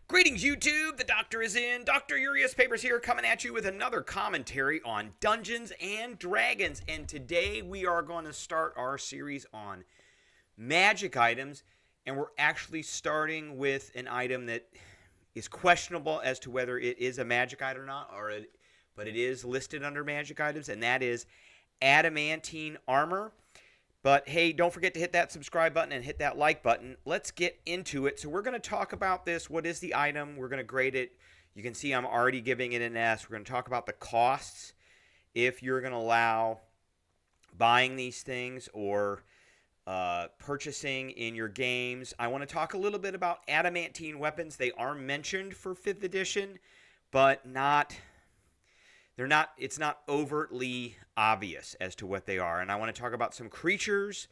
Greetings, YouTube. The doctor is in. Dr. Urias Papers here, coming at you with another commentary on Dungeons and Dragons. And today we are going to start our series on magic items. And we're actually starting with an item that is questionable as to whether it is a magic item or not, but it is listed under magic items, and that is Adamantine Armor. But hey, don't forget to hit that subscribe button and hit that like button. Let's get into it. So we're going to talk about this. What is the item? We're going to grade it. You can see I'm already giving it an S. We're going to talk about the costs if you're going to allow buying these things or purchasing in your games. I want to talk a little bit about Adamantine weapons. They are mentioned for 5th edition, but it's not overtly obvious as to what they are. And I want to talk about some creatures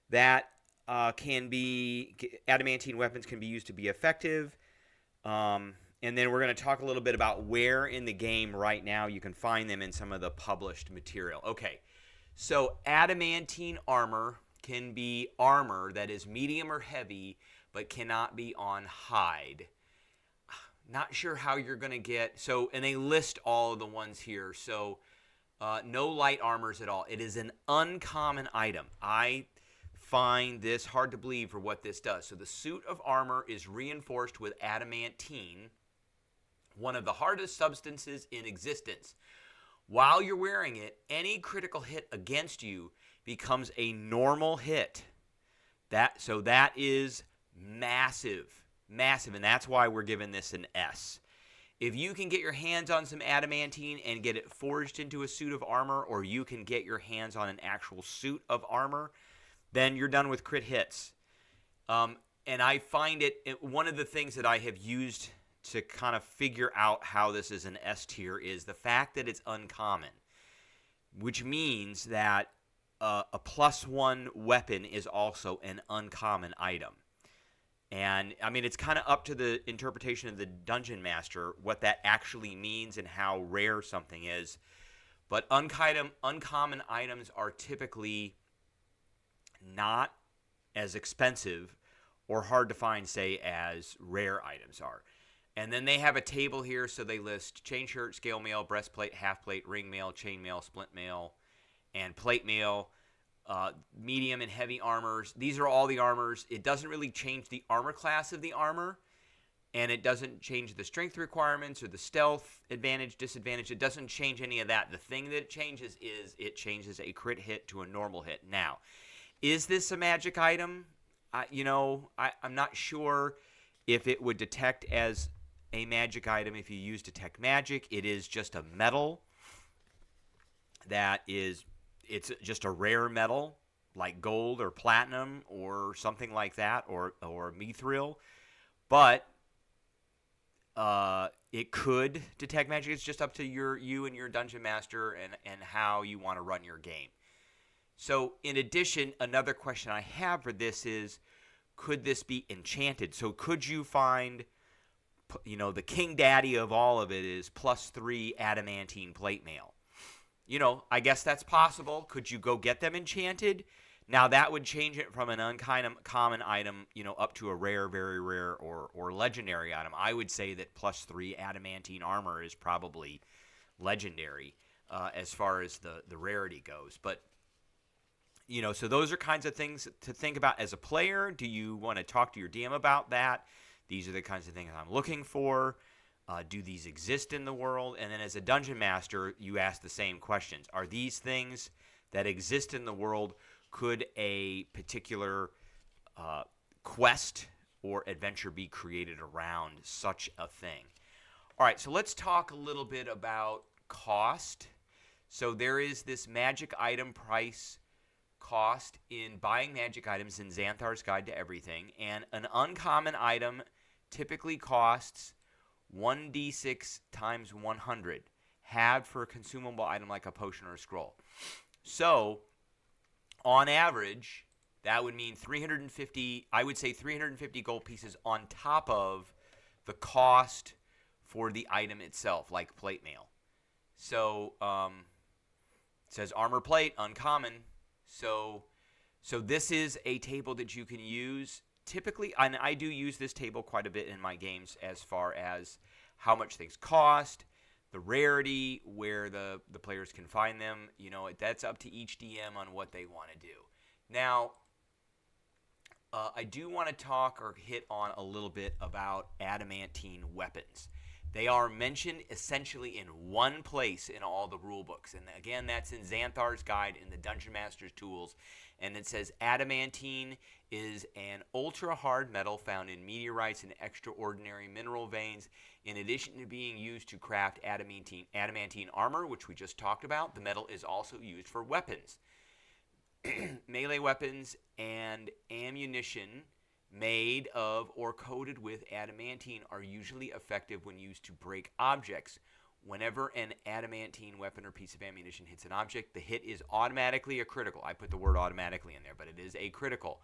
that adamantine weapons can be used to be effective. And then we're going to talk a little bit about where in the game right now you can find them in some of the published material. Okay, so adamantine armor can be armor that is medium or heavy, but cannot be on hide. Not sure how you're going to get, and they list all of the ones here, so no light armors at all. It is an uncommon item. I find this hard to believe for what this does. So the suit of armor is reinforced with adamantine, one of the hardest substances in existence. While you're wearing it, any critical hit against you becomes a normal hit. That is massive. Massive, and that's why we're giving this an S. If you can get your hands on some adamantine and get it forged into a suit of armor, or you can get your hands on an actual suit of armor, then you're done with crit hits. And I find it one of the things that I have used to kind of figure out how this is an S tier is the fact that it's uncommon, which means that a +1 weapon is also an uncommon item. And, I mean, it's kind of up to the interpretation of the Dungeon Master what that actually means and how rare something is. But uncommon items are typically not as expensive or hard to find, say, as rare items are. And then they have a table here, so they list chain shirt, scale mail, breastplate, half plate, ring mail, chain mail, splint mail, and plate mail. Medium and heavy armors. These are all the armors. It doesn't really change the armor class of the armor, and it doesn't change the strength requirements or the stealth advantage, disadvantage. It doesn't change any of that. The thing that it changes is it changes a crit hit to a normal hit. Now, is this a magic item? I'm not sure if it would detect as a magic item if you use detect magic. It is just a metal that is... It's just a rare metal like gold or platinum or something like that, or mithril. But it could detect magic. It's just up to you and your dungeon master and how you want to run your game. So in addition, another question I have for this is, could this be enchanted? So could you find, the king daddy of all of it is +3 adamantine plate mail? I guess that's possible. Could you go get them enchanted? Now, that would change it from an uncommon item, up to a rare, very rare, or legendary item. I would say that +3 adamantine armor is probably legendary as far as the rarity goes. But, so those are kinds of things to think about as a player. Do you want to talk to your DM about that? These are the kinds of things I'm looking for. Do these exist in the world? And then as a dungeon master, you ask the same questions. Are these things that exist in the world, could a particular quest or adventure be created around such a thing? All right, so let's talk a little bit about cost. So there is this magic item price cost in buying magic items in Xanthar's Guide to Everything. And an uncommon item typically costs 1d6 times 100, halved for a consumable item like a potion or a scroll. So, on average, that would mean 350, I would say 350 gold pieces on top of the cost for the item itself, like plate mail. So, it says armor plate, uncommon. So this is a table that you can use typically, and I do use this table quite a bit in my games as far as how much things cost, the rarity, where the players can find them. You know, that's up to each DM on what they want to do. Now, I do want to talk or hit on a little bit about adamantine weapons. They are mentioned essentially in one place in all the rule books. And again, that's in Xanthar's Guide in the Dungeon Master's Tools. And it says adamantine is an ultra-hard metal found in meteorites and extraordinary mineral veins. In addition to being used to craft adamantine armor, which we just talked about, the metal is also used for weapons. Melee weapons and ammunition made of or coated with adamantine are usually effective when used to break objects. Whenever an adamantine weapon or piece of ammunition hits an object, the hit is automatically a critical. I put the word automatically in there, but it is a critical.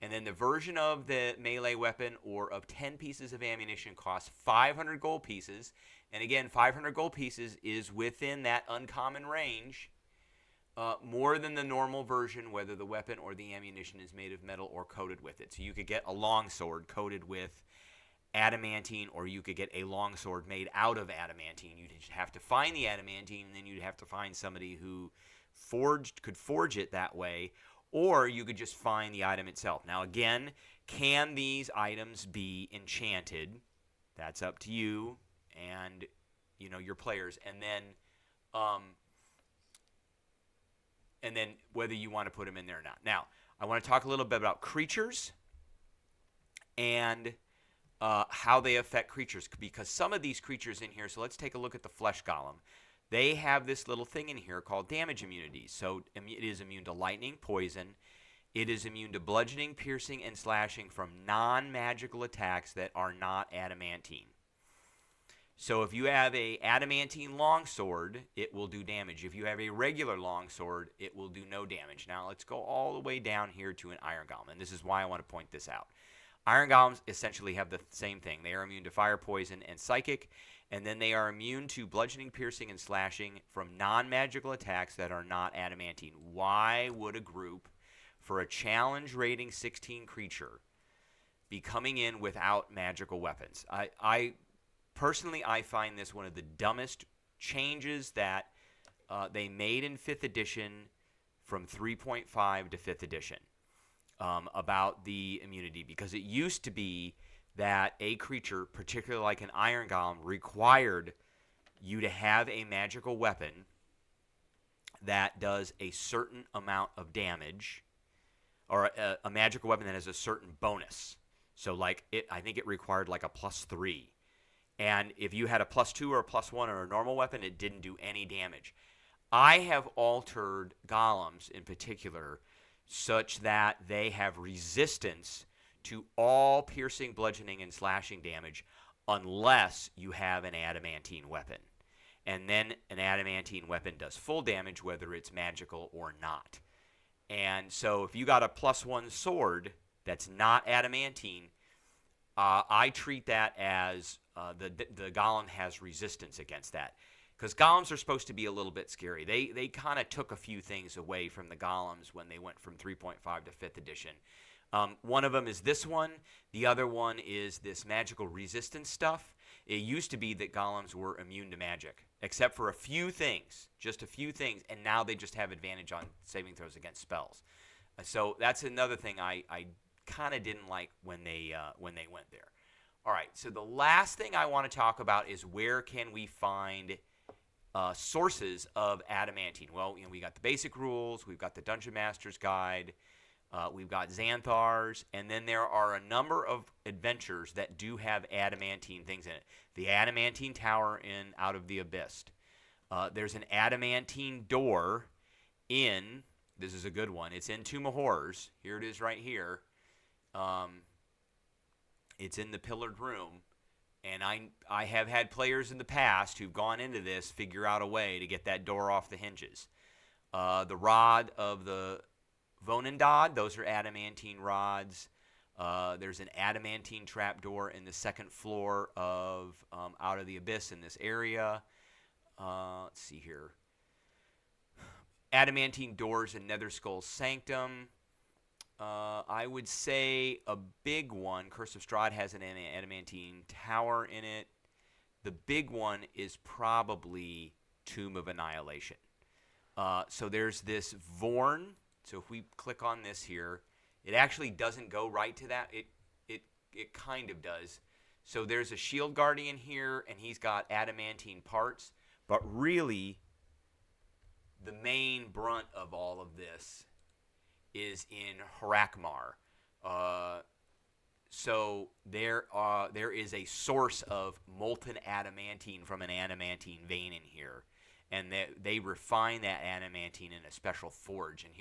And then the version of the melee weapon or of 10 pieces of ammunition costs 500 gold pieces. And again, 500 gold pieces is within that uncommon range. More than the normal version, whether the weapon or the ammunition is made of metal or coated with it. So you could get a longsword coated with adamantine, or you could get a longsword made out of adamantine. You'd have to find the adamantine, and then you'd have to find somebody who could forge it that way, or you could just find the item itself. Now again, can these items be enchanted? That's up to you and your players. And then whether you want to put them in there or not. Now, I want to talk a little bit about creatures and how they affect creatures, because some of these creatures in here, so let's take a look at the flesh golem. They have this little thing in here called damage immunity. So it is immune to lightning, poison. It is immune to bludgeoning, piercing, and slashing from non-magical attacks that are not adamantine. So if you have a adamantine longsword, it will do damage. If you have a regular longsword, it will do no damage. Now let's go all the way down here to an iron golem, and this is why I want to point this out. Iron golems essentially have the same thing. They are immune to fire, poison, and psychic, and then they are immune to bludgeoning, piercing, and slashing from non-magical attacks that are not adamantine. Why would a group for a challenge rating 16 creature be coming in without magical weapons? Personally, I find this one of the dumbest changes that they made in 5th edition from 3.5 to 5th edition about the immunity, because it used to be that a creature, particularly like an iron golem, required you to have a magical weapon that does a certain amount of damage, or a magical weapon that has a certain bonus. So like I think it required like a +3. And if you had a +2 or a +1 or a normal weapon, it didn't do any damage. I have altered golems in particular such that they have resistance to all piercing, bludgeoning, and slashing damage unless you have an adamantine weapon. And then an adamantine weapon does full damage whether it's magical or not. And so if you got a +1 sword that's not adamantine, I treat that as the golem has resistance against that, because golems are supposed to be a little bit scary. They kind of took a few things away from the golems when they went from 3.5 to 5th edition. One of them is this one. The other one is this magical resistance stuff. It used to be that golems were immune to magic, except for a few things, just a few things, and now they just have advantage on saving throws against spells. So that's another thing I kind of didn't like when they went there. All right, so the last thing I want to talk about is where can we find sources of adamantine? Well, we got the basic rules, we've got the Dungeon Master's Guide, we've got Xanthar's, and then there are a number of adventures that do have adamantine things in it. The Adamantine Tower in Out of the Abyss. There's an adamantine door in, this is a good one, it's in Tomb of Horrors. Here it is right here. It's in the pillared room, and I have had players in the past who've gone into this figure out a way to get that door off the hinges. The rod of the Vonendad, those are adamantine rods. There's an adamantine trapdoor in the second floor of Out of the Abyss in this area. Let's see here. Adamantine doors in Netherskull's Sanctum. I would say a big one. Curse of Strahd has an adamantine tower in it. The big one is probably Tomb of Annihilation. So there's this Vorn. So if we click on this here, it actually doesn't go right to that. It kind of does. So there's a Shield Guardian here, and he's got adamantine parts. But really, the main brunt of all of this is in Harakmar. So there is a source of molten adamantine from an adamantine vein in here, and they refine that adamantine in a special forge. And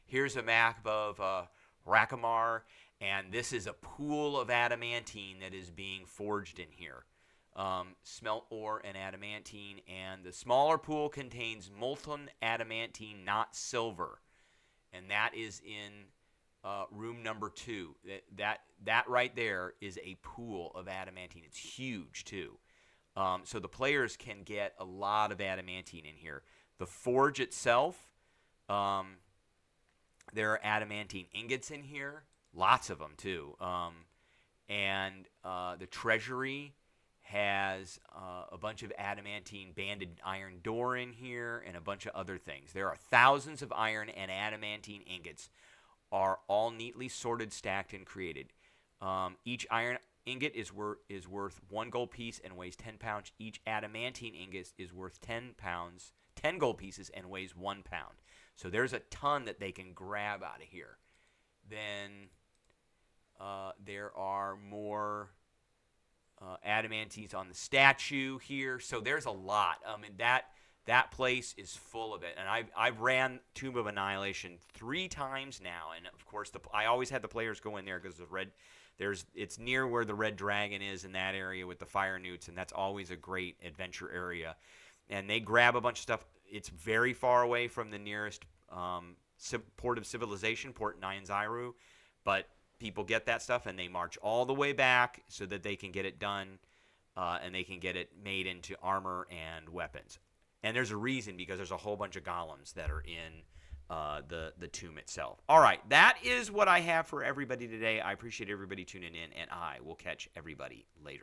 here's a map of Harakmar, and this is a pool of adamantine that is being forged in here. Smelt ore and adamantine, and the smaller pool contains molten adamantine, not silver, and that is in room number 2. That right there is a pool of adamantine. It's huge too. So the players can get a lot of adamantine in here. The forge itself, there are adamantine ingots in here, lots of them too. And the treasury has a bunch of adamantine banded iron door in here and a bunch of other things. There are thousands of iron and adamantine ingots, are all neatly sorted, stacked, and created. Each iron ingot is worth 1 gold piece and weighs 10 pounds. Each adamantine ingot is worth 10 pounds, 10 gold pieces, and weighs 1 pound. So there's a ton that they can grab out of here. Then there are more adamantines on the statue here. So there's a lot. And that place is full of it. And I've ran Tomb of Annihilation 3 times now. And of course, I always had the players go in there because it's near where the Red Dragon is in that area with the fire newts, and that's always a great adventure area. And they grab a bunch of stuff. It's very far away from the nearest port of civilization, Port Nyanzaru, but people get that stuff and they march all the way back so that they can get it done, and they can get it made into armor and weapons. And there's a reason, because there's a whole bunch of golems that are in the tomb itself. All right, that is what I have for everybody today. I appreciate everybody tuning in, and I will catch everybody later.